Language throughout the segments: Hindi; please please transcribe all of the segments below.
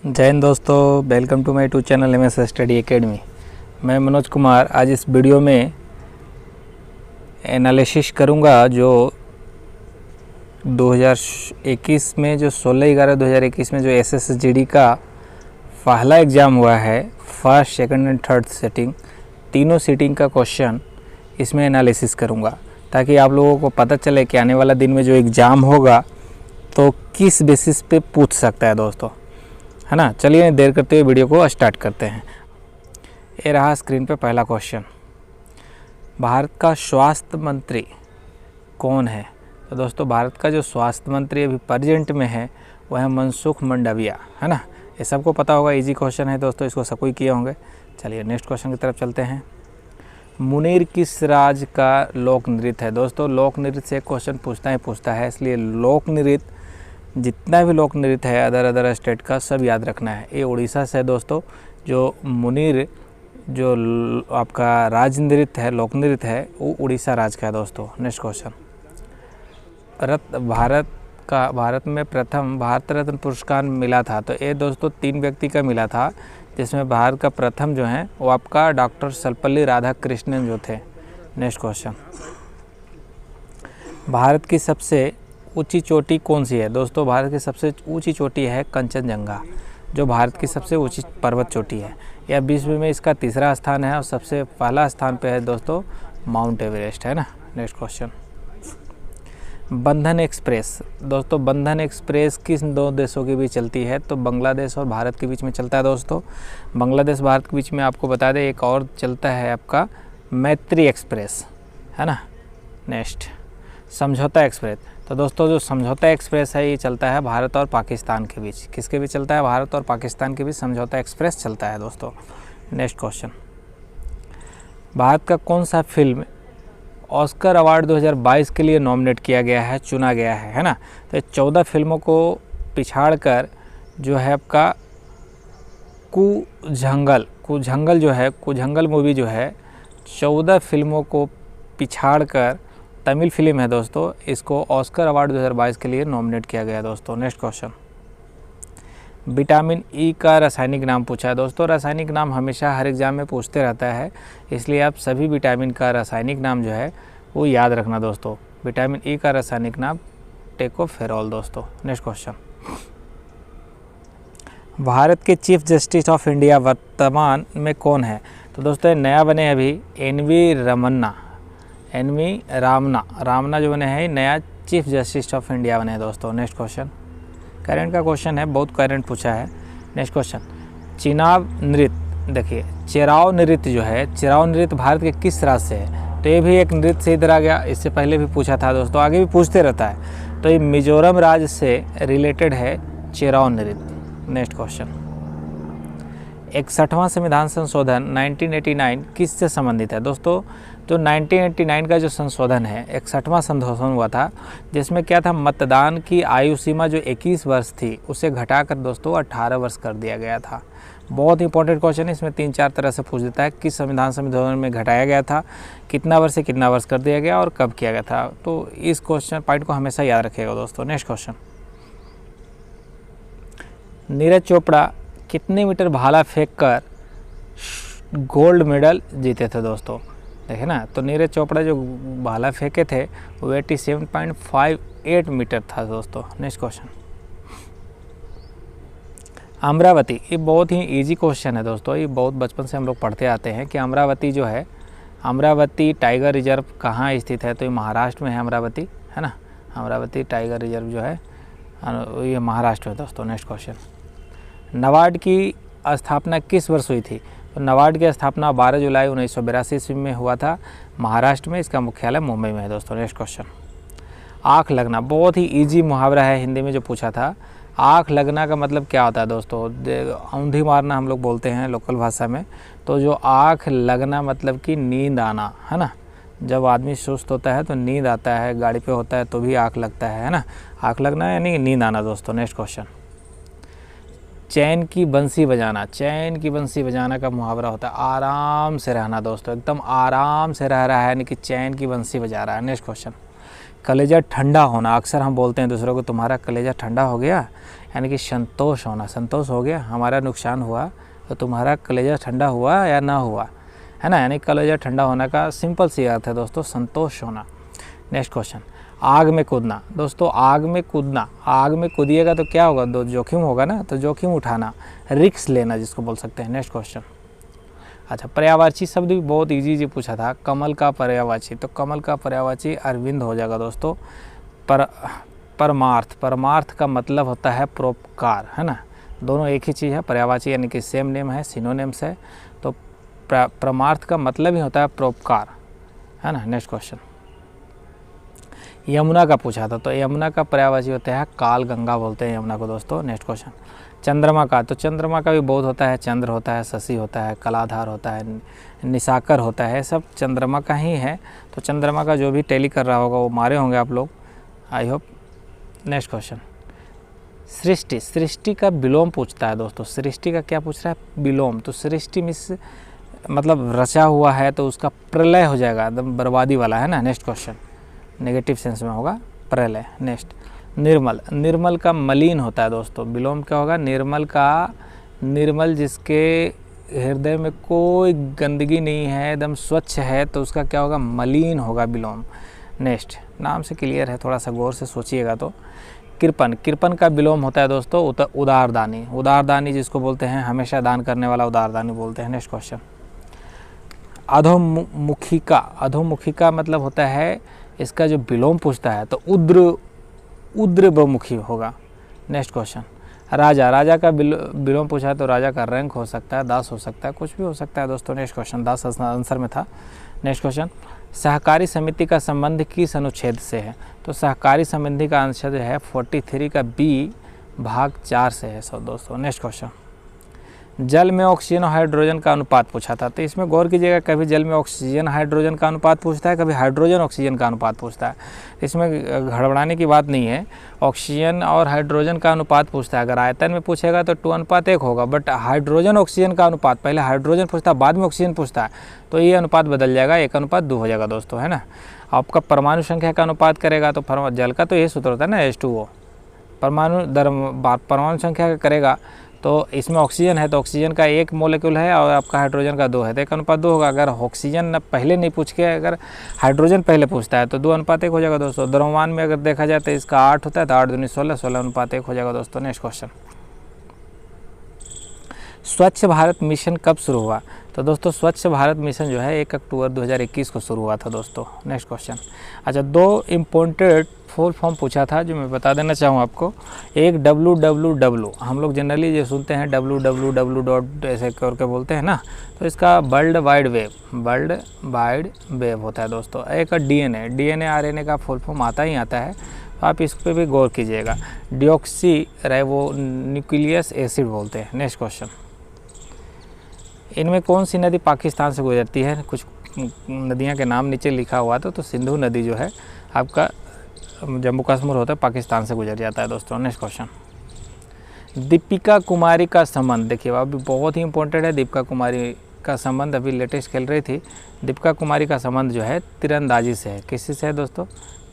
जय हिंद दोस्तों, welcome to my YouTube channel MS study academy. मैं मनोज कुमार आज इस वीडियो में एनालिसिस करूंगा जो 2021 में जो 16/11/2021 में जो एसएसजीडी का पहला एग्ज़ाम हुआ है, first second and third sitting, तीनों सीटिंग का क्वेश्चन इसमें एनालिसिस करूंगा ताकि आप लोगों को पता चले कि आने वाला दिन में जो एग्ज़ाम होगा तो किस बेसिस पे पूछ सकता है दोस्तों, है ना। चलिए देर करते हुए वीडियो को स्टार्ट करते हैं। ये रहा स्क्रीन पे पहला क्वेश्चन, भारत का स्वास्थ्य मंत्री कौन है। तो दोस्तों भारत का जो स्वास्थ्य मंत्री अभी प्रेजेंट में है वह है मनसुख मंडाविया, है ना। ये सबको पता होगा, इजी क्वेश्चन है दोस्तों, इसको सब कोई किए होंगे। चलिए नेक्स्ट क्वेश्चन की तरफ चलते हैं। मुनीर किस राज्य का लोक नृत्य है। दोस्तों लोक नृत्य से क्वेश्चन पूछता है, इसलिए लोक नृत्य जितना भी लोक नृत्य है अदर स्टेट का सब याद रखना है। ये उड़ीसा से है दोस्तों। जो मुनीर जो आपका राज्य नृत्य है, लोक नृत्य है, वो उड़ीसा राज्य का है दोस्तों। नेक्स्ट क्वेश्चन, भारत में प्रथम भारत रत्न पुरस्कार मिला था। तो ये दोस्तों 3 व्यक्ति का मिला था, जिसमें भारत का प्रथम जो है वो आपका डॉक्टर सर्वपल्ली राधाकृष्णन जो थे। नेक्स्ट क्वेश्चन, भारत की सबसे ऊंची चोटी कौन सी है। दोस्तों भारत की सबसे ऊंची चोटी है कंचनजंगा, जो भारत की सबसे ऊंची पर्वत चोटी है। यह विश्व में इसका तीसरा स्थान है और सबसे पहला स्थान पे है दोस्तों माउंट एवरेस्ट, है ना। नेक्स्ट क्वेश्चन, बंधन एक्सप्रेस। दोस्तों बंधन एक्सप्रेस किस 2 देशों के बीच चलती है। तो बांग्लादेश और भारत के बीच में चलता है दोस्तों। बांग्लादेश भारत के बीच में आपको बता दें एक और चलता है आपका मैत्री एक्सप्रेस, है ना। नेक्स्ट, समझौता एक्सप्रेस। तो दोस्तों जो समझौता एक्सप्रेस है ये चलता है भारत और पाकिस्तान के बीच। किसके बीच चलता है? भारत और पाकिस्तान के बीच समझौता एक्सप्रेस चलता है दोस्तों। नेक्स्ट क्वेश्चन, भारत का कौन सा फिल्म ऑस्कर अवार्ड 2022 के लिए नॉमिनेट किया गया है, चुना गया है ना। तो 14 फिल्मों को पिछाड़ कर जो है आपका कुझंगल जो है, कुझंगल मूवी जो है 14 फिल्मों को पिछाड़ कर तमिल फिल्म है दोस्तों, इसको ऑस्कर अवार्ड 2022 के लिए नॉमिनेट किया गया दोस्तों। नेक्स्ट क्वेश्चन, विटामिन ई का रासायनिक नाम पूछा है दोस्तों। रासायनिक नाम हमेशा हर एग्जाम में पूछते रहता है, इसलिए आप सभी विटामिन का रासायनिक नाम जो है वो याद रखना दोस्तों। विटामिन ई का रासायनिक नाम टेकोफेरॉल दोस्तों। नेक्स्ट क्वेश्चन, भारत के चीफ जस्टिस ऑफ इंडिया वर्तमान में कौन है। तो दोस्तों नया बने अभी एनवी रामना जो बने हैं नया चीफ जस्टिस ऑफ इंडिया बने हैं दोस्तों। नेक्स्ट क्वेश्चन, करंट का क्वेश्चन है, बहुत करंट पूछा है। नेक्स्ट क्वेश्चन, चिनाब नृत्य। देखिए चेराव नृत्य जो है, चेराव नृत्य भारत के किस राज्य से है। तो ये भी एक नृत्य से इधर आ गया, इससे पहले भी पूछा था दोस्तों, आगे भी पूछते रहता है। तो ये मिजोरम राज्य से रिलेटेड है चेराव नृत्य। नेक्स्ट क्वेश्चन, 61वां संविधान संशोधन 1989 किस से संबंधित है। दोस्तों जो 1989 का जो संशोधन है 61वां संशोधन हुआ था, जिसमें क्या था, मतदान की आयु सीमा जो 21 वर्ष थी उसे घटाकर दोस्तों 18 वर्ष कर दिया गया था। बहुत इंपॉर्टेंट क्वेश्चन है, इसमें 3-4 तरह से पूछ देता है। किस संविधान संशोधन में घटाया गया था, कितना वर्ष से कितना वर्ष कर दिया गया और कब किया गया था। तो इस क्वेश्चन पॉइंट को हमेशा याद रखिएगा दोस्तों। नेक्स्ट क्वेश्चन, नीरज चोपड़ा कितने मीटर भाला फेंक कर गोल्ड मेडल जीते थे दोस्तों। देखे ना, तो नीरज चोपड़ा जो भाला फेंके थे वो 87.58 मीटर था दोस्तों। Next question, Amravati. ये बहुत ही इजी क्वेश्चन है दोस्तों, ये बहुत बचपन से हम लोग पढ़ते आते हैं कि अमरावती जो है, अमरावती टाइगर रिजर्व कहाँ स्थित है। तो ये महाराष्ट्र में है अमरावती, है ना। अमरावती टाइगर रिजर्व जो है ये महाराष्ट्र में दोस्तों। नेक्स्ट क्वेश्चन, नाबार्ड की स्थापना किस वर्ष हुई थी। तो नाबार्ड की स्थापना 12 जुलाई 1982 ईस्वी में हुआ था, महाराष्ट्र में। इसका मुख्यालय मुंबई में है दोस्तों। नेक्स्ट क्वेश्चन, आँख लगना। बहुत ही इजी मुहावरा है, हिंदी में जो पूछा था। आँख लगना का मतलब क्या होता है दोस्तों, औंधी मारना हम लोग बोलते हैं लोकल भाषा में। तो जो आँख लगना मतलब कि नींद आना, है ना। जब आदमी सुस्त होता है तो नींद आता है, गाड़ी पे होता है तो भी आँख लगता है ना। आँख लगना यानी नींद आना दोस्तों। नेक्स्ट क्वेश्चन, चैन की बंसी बजाना। चैन की बंसी बजाना का मुहावरा होता है आराम से रहना दोस्तों, एकदम आराम से रह रहा है यानी कि चैन की बंसी बजा रहा है। नेक्स्ट क्वेश्चन, कलेजा ठंडा होना। अक्सर हम बोलते हैं दूसरों को तुम्हारा कलेजा ठंडा हो गया, यानी कि संतोष होना। संतोष हो गया, हमारा नुकसान हुआ तो तुम्हारा कलेजा ठंडा हुआ या ना हुआ, है ना, यानी कलेजा ठंडा होने का सिंपल सी अर्थ है दोस्तों, संतोष होना। नेक्स्ट क्वेश्चन, आग में कूदना। दोस्तों आग में कूदना, आग में कूदिएगा तो क्या होगा, दो जोखिम होगा ना, तो जोखिम उठाना, रिस्क लेना जिसको बोल सकते हैं। नेक्स्ट क्वेश्चन, अच्छा पर्यायवाची शब्द भी बहुत इजी पूछा था, कमल का पर्यायवाची, तो कमल का पर्यायवाची अरविंद हो जाएगा दोस्तों। परमार्थ, परमार्थ का मतलब होता है परोपकार, है ना, दोनों एक ही चीज़ है, पर्यायवाची यानी कि सेम नेम है, सिनोनिम्स है, तो परमार्थ का मतलब ही होता है परोपकार, है ना। नेक्स्ट क्वेश्चन, यमुना का पूछा था, तो यमुना का पर्यायवाची होता है काल गंगा बोलते हैं यमुना को दोस्तों। नेक्स्ट क्वेश्चन, चंद्रमा का, तो चंद्रमा का भी बहुत होता है, चंद्र होता है, शशि होता है, कलाधार होता है, निशाकर होता है, सब चंद्रमा का ही है। तो चंद्रमा का जो भी टैली कर रहा होगा वो मारे होंगे आप लोग, आई होप। नेक्स्ट क्वेश्चन, सृष्टि, सृष्टि का विलोम पूछता है दोस्तों, सृष्टि का क्या पूछ रहा है, विलोम, तो सृष्टि मिस मतलब रचा हुआ है तो उसका प्रलय हो जाएगा, एकदम बर्बादी वाला, है ना। नेक्स्ट क्वेश्चन, नेगेटिव सेंस में होगा प्रलय। नेक्स्ट, निर्मल, निर्मल का मलिन होता है दोस्तों, विलोम क्या होगा, निर्मल का, निर्मल जिसके हृदय में कोई गंदगी नहीं है, एकदम स्वच्छ है, तो उसका क्या होगा, मलिन होगा विलोम। नेक्स्ट, नाम से क्लियर है, थोड़ा सा गौर से सोचिएगा तो। कृपण, कृपण का विलोम होता है दोस्तों उदारदानी, उदारदानी जिसको बोलते हैं हमेशा दान करने वाला, उदारदानी बोलते हैं। नेक्स्ट क्वेश्चन, अधोमुखिका, अधोमुखिका मतलब होता है, इसका जो विलोम पूछता है तो उद्रमुखी होगा। नेक्स्ट क्वेश्चन, राजा, राजा का विलोम पूछा है तो राजा का रैंक हो सकता है, दास हो सकता है, कुछ भी हो सकता है दोस्तों। नेक्स्ट क्वेश्चन, दास आंसर में था। नेक्स्ट क्वेश्चन, सहकारी समिति का संबंध किस अनुच्छेद से है, तो सहकारी समिति का अनुच्छेद है 43 का बी भाग 4 से है सब दोस्तों। नेक्स्ट क्वेश्चन, जल में ऑक्सीजन और हाइड्रोजन का अनुपात पूछा था, तो इसमें गौर कीजिएगा, कभी जल में ऑक्सीजन हाइड्रोजन का अनुपात पूछता है, कभी हाइड्रोजन ऑक्सीजन का अनुपात पूछता है। इसमें घबराने की बात नहीं है, ऑक्सीजन और हाइड्रोजन का अनुपात पूछता है। अगर आयतन में पूछेगा तो 2:1 होगा, बट हाइड्रोजन ऑक्सीजन का अनुपात, पहले हाइड्रोजन पूछता है बाद में ऑक्सीजन पूछता है, तो ये अनुपात बदल जाएगा, 1:2 हो जाएगा दोस्तों, है ना। आपका परमाणु संख्या का अनुपात करेगा तो जल का तो ये सूत्र होता है ना, H2O, परमाणु संख्या का करेगा तो इसमें ऑक्सीजन है तो ऑक्सीजन का 1 मोलेक्यूल है और आपका हाइड्रोजन का 2 है, तो 1:2 होगा। अगर ऑक्सीजन पहले नहीं पूछ के अगर हाइड्रोजन पहले पूछता है तो 2:1 हो जाएगा दोस्तों। द्रव्यमान में अगर देखा जाए तो इसका 8 होता है, तो 8 दूनी 16, 16:1 हो जाएगा दोस्तों। नेक्स्ट क्वेश्चन, स्वच्छ भारत मिशन कब शुरू हुआ, तो दोस्तों स्वच्छ भारत मिशन जो है 1 अक्टूबर 2021 को शुरू हुआ था दोस्तों। नेक्स्ट क्वेश्चन, अच्छा 2 इम्पोर्टेंट फुल फॉर्म पूछा था जो मैं बता देना चाहूँ आपको। एक www, हम लोग जनरली जो सुनते हैं www. ऐसे करके बोलते हैं ना, तो इसका वर्ल्ड वाइड वेब होता है दोस्तों। एक DNA RNA का फुल फॉर्म आता ही आता है, तो आप इस पर भी गौर कीजिएगा। डिऑक्सी राइबोन्यूक्लियस एसिड बोलते हैं। नेक्स्ट क्वेश्चन, इनमें कौन सी नदी पाकिस्तान से गुजरती है, कुछ नदियां के नाम नीचे लिखा हुआ था, तो सिंधु नदी जो है आपका जम्मू कश्मीर होता है, पाकिस्तान से गुजर जाता है दोस्तों। नेक्स्ट क्वेश्चन, दीपिका कुमारी का संबंध, देखिए अभी बहुत ही इंपॉर्टेंट है, दीपिका कुमारी का संबंध अभी लेटेस्ट खेल रही थी। दीपिका कुमारी का संबंध जो है तीरंदाजी से है, किसी से है दोस्तों,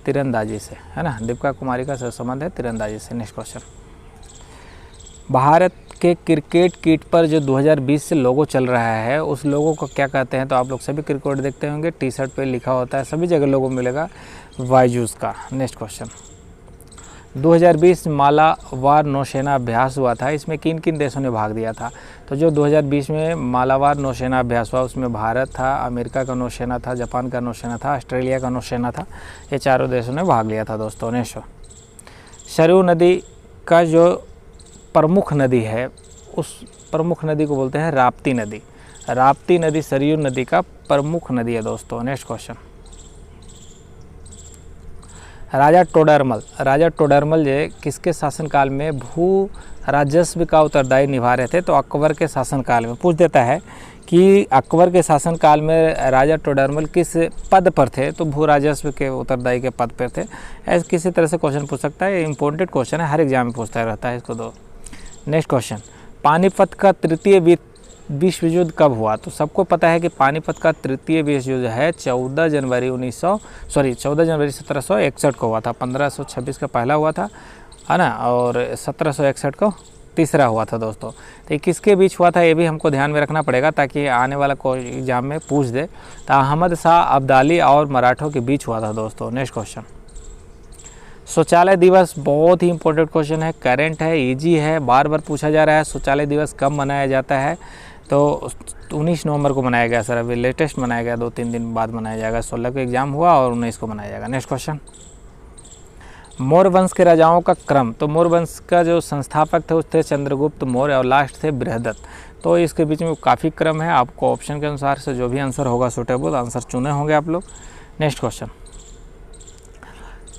तीरंदाजी से, है ना। दीपिका कुमारी का संबंध है तीरंदाजी से। नेक्स्ट क्वेश्चन, भारत के क्रिकेट किट पर जो 2020 से लोगो चल रहा है उस लोगो को क्या कहते हैं, तो आप लोग सभी क्रिकेट देखते होंगे, टी शर्ट पे लिखा होता है, सभी जगह लोगो मिलेगा वाइजूस का। नेक्स्ट क्वेश्चन, 2020 मालाबार नौसेना अभ्यास हुआ था, इसमें किन किन देशों ने भाग लिया था, तो जो 2020 में मालाबार नौसेना अभ्यास हुआ उसमें भारत था, अमेरिका का नौसेना था, जापान का नौसेना था, ऑस्ट्रेलिया का नौसेना था, ये चारों देशों ने भाग लिया था दोस्तों। नेक्स्ट, सरयू नदी का जो प्रमुख नदी है उस प्रमुख नदी को बोलते हैं राप्ती नदी। राप्ती नदी सरयू नदी का प्रमुख नदी है दोस्तों। नेक्स्ट क्वेश्चन, राजा टोडरमल जो किसके शासनकाल में भू राजस्व का उत्तरदायी निभा रहे थे, तो अकबर के शासनकाल में। पूछ देता है कि अकबर के शासनकाल में राजा टोडरमल किस पद पर थे, तो भू राजस्व के उत्तरदायी के पद पर थे। ऐसे किसी तरह से क्वेश्चन पूछ सकता है, इंपॉर्टेंट क्वेश्चन है, हर एग्जाम में पूछता रहता है इसको दो। नेक्स्ट क्वेश्चन, पानीपत का तृतीय विश्व युद्ध कब हुआ, तो सबको पता है कि पानीपत का तृतीय विश्व युद्ध है 14 जनवरी 1761 को हुआ था। 1526 का पहला हुआ था है ना, और 1761 को तीसरा हुआ था दोस्तों। तो ये किसके बीच हुआ था ये भी हमको ध्यान में रखना पड़ेगा, ताकि आने वाला कोई एग्जाम में पूछ दे। तो अहमद शाह अब्दाली और मराठों के बीच हुआ था दोस्तों। नेक्स्ट क्वेश्चन, शौचालय दिवस बहुत ही इंपॉर्टेंट क्वेश्चन है, करेंट है, इजी है, बार बार पूछा जा रहा है। शौचालय दिवस कब मनाया जाता है? तो 19 नवंबर को मनाया गया सर, अभी लेटेस्ट मनाया गया, 2-3 दिन बाद मनाया जाएगा। 16 को एग्जाम हुआ और 19 को मनाया जाएगा। नेक्स्ट क्वेश्चन, मौर्य वंश के राजाओं का क्रम। तो मौर्य वंश का जो संस्थापक थे उस थे चंद्रगुप्त मौर्य और लास्ट थे बृहदत्त। तो इसके बीच में काफ़ी क्रम है, आपको ऑप्शन के अनुसार से जो भी आंसर होगा सूटेबल आंसर चुने होंगे आप लोग। नेक्स्ट क्वेश्चन,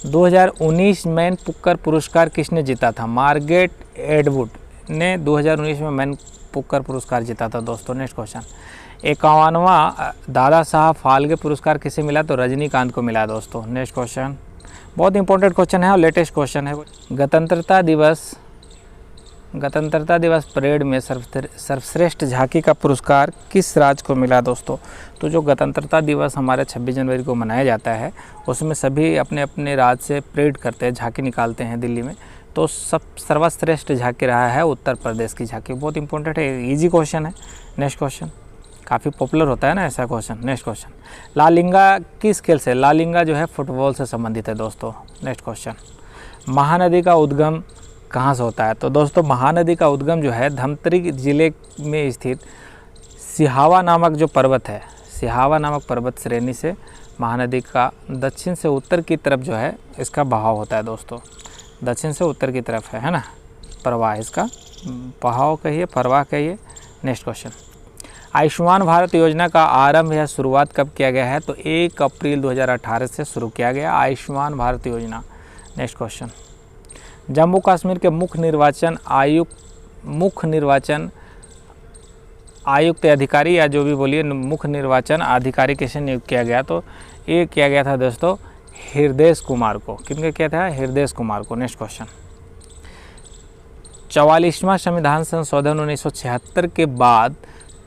2019 मैन पुक्कर पुरस्कार किसने जीता था? मार्गरेट एटवुड ने 2019 में मैन पुक्कर पुरस्कार जीता था दोस्तों। नेक्स्ट क्वेश्चन, 51वां दादा साहब फाल्के पुरस्कार किसे मिला? तो रजनीकांत को मिला दोस्तों। नेक्स्ट क्वेश्चन, बहुत इंपॉर्टेंट क्वेश्चन है और लेटेस्ट क्वेश्चन है। गणतंत्रता दिवस परेड में सर्वश्रेष्ठ झांकी का पुरस्कार किस राज्य को मिला दोस्तों? तो जो गणतंत्रता दिवस हमारे 26 जनवरी को मनाया जाता है, उसमें सभी अपने अपने राज्य से परेड करते हैं, झांकी निकालते हैं दिल्ली में। तो सर्वश्रेष्ठ झांकी रहा है उत्तर प्रदेश की झांकी। बहुत इंपॉर्टेंट है, इजी क्वेश्चन है। नेक्स्ट क्वेश्चन, काफ़ी पॉपुलर होता है ना ऐसा क्वेश्चन। नेक्स्ट क्वेश्चन, लालिंगा किस खेल से? लालिंगा जो है फुटबॉल से संबंधित है दोस्तों। नेक्स्ट क्वेश्चन, महानदी का उद्गम कहाँ से होता है? तो दोस्तों महानदी का उद्गम जो है धमतरी जिले में स्थित सिहावा नामक जो पर्वत है, सिहावा नामक पर्वत श्रेणी से महानदी का दक्षिण से उत्तर की तरफ जो है इसका बहाव होता है दोस्तों। दक्षिण से उत्तर की तरफ है ना प्रवाह, इसका बहाव कहिए, प्रवाह कहिए। नेक्स्ट क्वेश्चन, आयुष्मान भारत योजना का आरंभ या शुरुआत कब किया गया है? तो 1 अप्रैल 2018 से शुरू किया गया आयुष्मान भारत योजना। नेक्स्ट क्वेश्चन, जम्मू कश्मीर के मुख्य निर्वाचन आयुक्त अधिकारी या जो भी बोलिए मुख्य निर्वाचन अधिकारी किसे नियुक्त किया गया? तो ये किया गया था दोस्तों हृदय कुमार को। किनके किया था? हृदय कुमार को। नेक्स्ट क्वेश्चन, 44वां संविधान संशोधन 1976 के बाद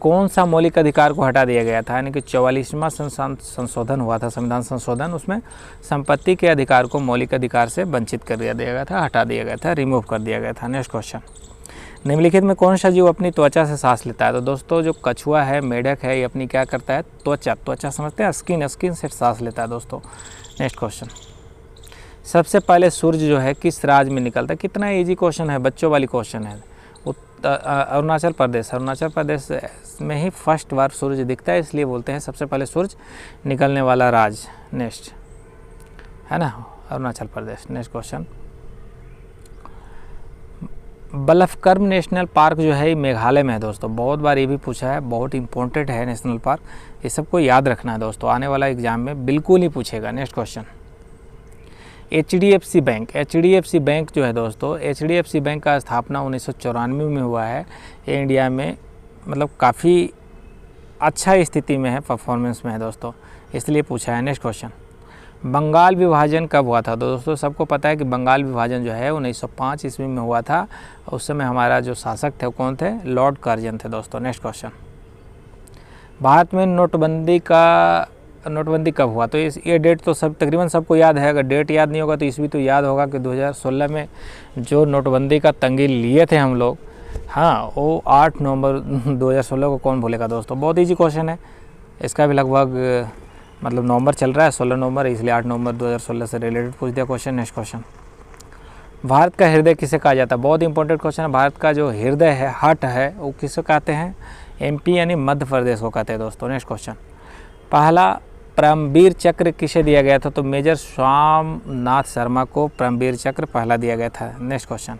कौन सा मौलिक अधिकार को हटा दिया गया था? यानी कि 44वां संशोधन हुआ था, संविधान संशोधन, उसमें संपत्ति के अधिकार को मौलिक अधिकार से वंचित कर दिया गया था, हटा दिया गया था, रिमूव कर दिया गया था। नेक्स्ट क्वेश्चन, निम्नलिखित में कौन सा जीव अपनी त्वचा से सांस लेता है? तो दोस्तों जो कछुआ है, मेढक है, ये अपनी क्या करता है? त्वचा समझते हैं, स्किन से सांस लेता है दोस्तों। नेक्स्ट क्वेश्चन, सबसे पहले सूर्य जो है किस राज्य में निकलता है? कितना इजी क्वेश्चन है, बच्चों वाली क्वेश्चन है। अरुणाचल प्रदेश में ही फर्स्ट बार सूरज दिखता है, इसलिए बोलते हैं सबसे पहले सूरज निकलने वाला राज्य। नेक्स्ट है ना Arunachal Pradesh. Next question, बलफकर्म national park जो है मेघालय में है दोस्तों। बहुत बार ये भी पूछा है, बहुत इंपॉर्टेंट है नेशनल पार्क, ये सबको याद रखना है दोस्तों, आने वाला एग्जाम में बिल्कुल ही पूछेगा। नेक्स्ट क्वेश्चन, HDFC बैंक जो है दोस्तों, HDFC बैंक का स्थापना 1994 में हुआ है। ये इंडिया में मतलब काफ़ी अच्छा स्थिति में है, परफॉर्मेंस में है दोस्तों, इसलिए पूछा है। नेक्स्ट क्वेश्चन, बंगाल विभाजन कब हुआ था? तो दोस्तों सबको पता है कि बंगाल विभाजन जो है 1905 ईस्वी में हुआ था। उस समय हमारा जो शासक थे वो कौन थे? लॉर्ड कर्जन थे दोस्तों। नेक्स्ट क्वेश्चन, भारत में नोटबंदी कब हुआ? तो ये डेट तो सब तकरीबन सबको याद है। अगर डेट याद नहीं होगा तो ईस्वी तो याद होगा कि 2016 में जो नोटबंदी का तंगी लिए थे हम लोग, हाँ, वो 8 नवंबर 2016 को कौन भूलेगा दोस्तों। बहुत इजी क्वेश्चन है, इसका भी लगभग मतलब नवंबर चल रहा है, 16 नवंबर, इसलिए 8 नवंबर 2016 से रिलेटेड पूछ दिया क्वेश्चन। नेक्स्ट क्वेश्चन, भारत का हृदय किसे कहा जाता है? बहुत इंपॉर्टेंट क्वेश्चन है। भारत का जो हृदय है, हार्ट है, वो किसे कहते हैं? MP यानी मध्य प्रदेश को कहते हैं दोस्तों। नेक्स्ट क्वेश्चन, पहला परमवीर चक्र किसे दिया गया था? तो मेजर स्वामनाथ शर्मा को परमवीर चक्र पहला दिया गया था। नेक्स्ट क्वेश्चन,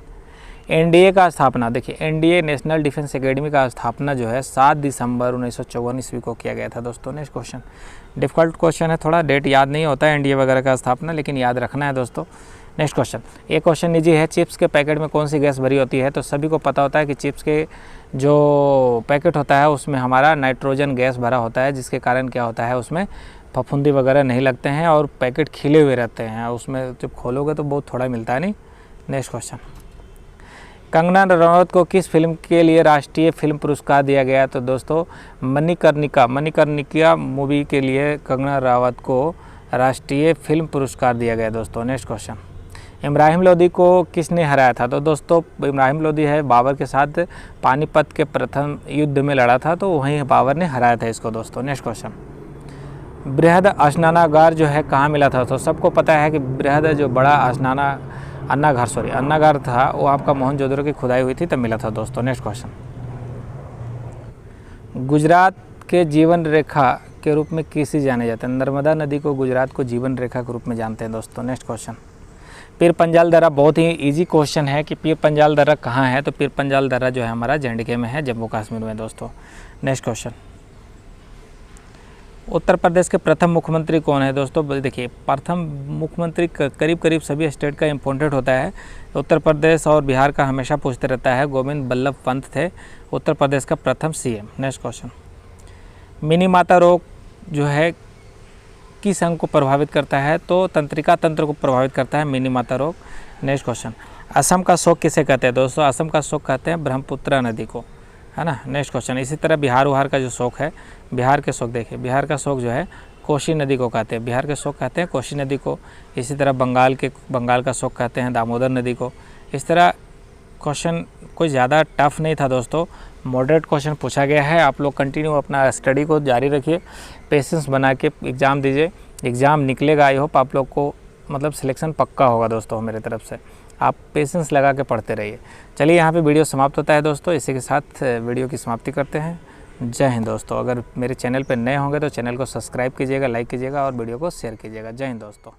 NDA का स्थापना, देखिए NDA नेशनल डिफेंस एकेडमी का स्थापना जो है 7 दिसंबर 1954 ईस्वी को किया गया था दोस्तों। नेक्स्ट क्वेश्चन, डिफ़िकल्ट क्वेश्चन है, थोड़ा डेट याद नहीं होता है NDA वगैरह का स्थापना, लेकिन याद रखना है दोस्तों। नेक्स्ट क्वेश्चन, ये क्वेश्चन निजी है, चिप्स के पैकेट में कौन सी गैस भरी होती है? तो सभी को पता होता है कि चिप्स के जो पैकेट होता है उसमें हमारा नाइट्रोजन गैस भरा होता है, जिसके कारण क्या होता है उसमें फफूंदी वगैरह नहीं लगते हैं और पैकेट खिले हुए रहते हैं, उसमें जब खोलोगे तो बहुत थोड़ा मिलता है नहीं। नेक्स्ट क्वेश्चन, कंगना रनौत को किस फिल्म के लिए राष्ट्रीय फिल्म पुरस्कार दिया गया? तो दोस्तों मणिकर्णिका मूवी के लिए कंगना रनौत को राष्ट्रीय फिल्म पुरस्कार दिया गया दोस्तों। नेक्स्ट क्वेश्चन, इब्राहिम लोदी को किसने हराया था? तो दोस्तों इब्राहिम लोदी है बाबर के साथ पानीपत के प्रथम युद्ध में लड़ा था, तो वहीं बाबर ने हराया था इसको दोस्तों। नेक्स्ट क्वेश्चन, बृहद स्नानागार जो है कहाँ मिला था? तो सबको पता है कि बृहद जो बड़ा अन्नागार था वो आपका मोहनजोदड़ो की खुदाई हुई थी तब मिला था दोस्तों। नेक्स्ट क्वेश्चन, गुजरात के जीवन रेखा के रूप में किसे जाने जाते हैं? नर्मदा नदी को गुजरात को जीवन रेखा के रूप में जानते हैं दोस्तों। नेक्स्ट क्वेश्चन, पीर पंजाल दर्रा, बहुत ही इजी क्वेश्चन है कि पीर पंजाल दर्रा कहाँ है? तो पीर पंजाल दर्रा जो है हमारा JNK में है, जम्मू कश्मीर में दोस्तों। नेक्स्ट क्वेश्चन, उत्तर प्रदेश के प्रथम मुख्यमंत्री कौन है? दोस्तों देखिए प्रथम मुख्यमंत्री करीब करीब सभी स्टेट का इम्पोर्टेंट होता है। उत्तर प्रदेश और बिहार का हमेशा पूछते रहता है। गोविंद बल्लभ पंत थे उत्तर प्रदेश का प्रथम CM। नेक्स्ट क्वेश्चन, मिनी माता रोग जो है किस अंग को प्रभावित करता है? तो तंत्रिका तंत्र को प्रभावित करता है मिनी माता रोग। नेक्स्ट क्वेश्चन, असम का शोक किसे कहते हैं? दोस्तों असम का शोक कहते हैं ब्रह्मपुत्र नदी को, है ना। नेक्स्ट क्वेश्चन, इसी तरह बिहार का जो शोक है, बिहार के शोक देखिए, बिहार का शोक जो है कोसी नदी को कहते हैं, बिहार के शोक कहते हैं कोसी नदी को। इसी तरह बंगाल का शोक कहते हैं दामोदर नदी को। इस तरह क्वेश्चन कोई ज़्यादा टफ नहीं था दोस्तों, मॉडरेट क्वेश्चन पूछा गया है। आप लोग कंटिन्यू अपना स्टडी को जारी रखिए, पेशेंस बना के एग्ज़ाम दीजिए, एग्ज़ाम निकलेगा। आई होप आप लोग को मतलब सिलेक्शन पक्का होगा दोस्तों मेरे तरफ से। आप पेशेंस लगा के पढ़ते रहिए। चलिए यहाँ पे वीडियो समाप्त होता है दोस्तों, इसी के साथ वीडियो की समाप्ति करते हैं। जय हिंद दोस्तों। अगर मेरे चैनल पर नए होंगे तो चैनल को सब्सक्राइब कीजिएगा, लाइक कीजिएगा और वीडियो को शेयर कीजिएगा। जय हिंद दोस्तों।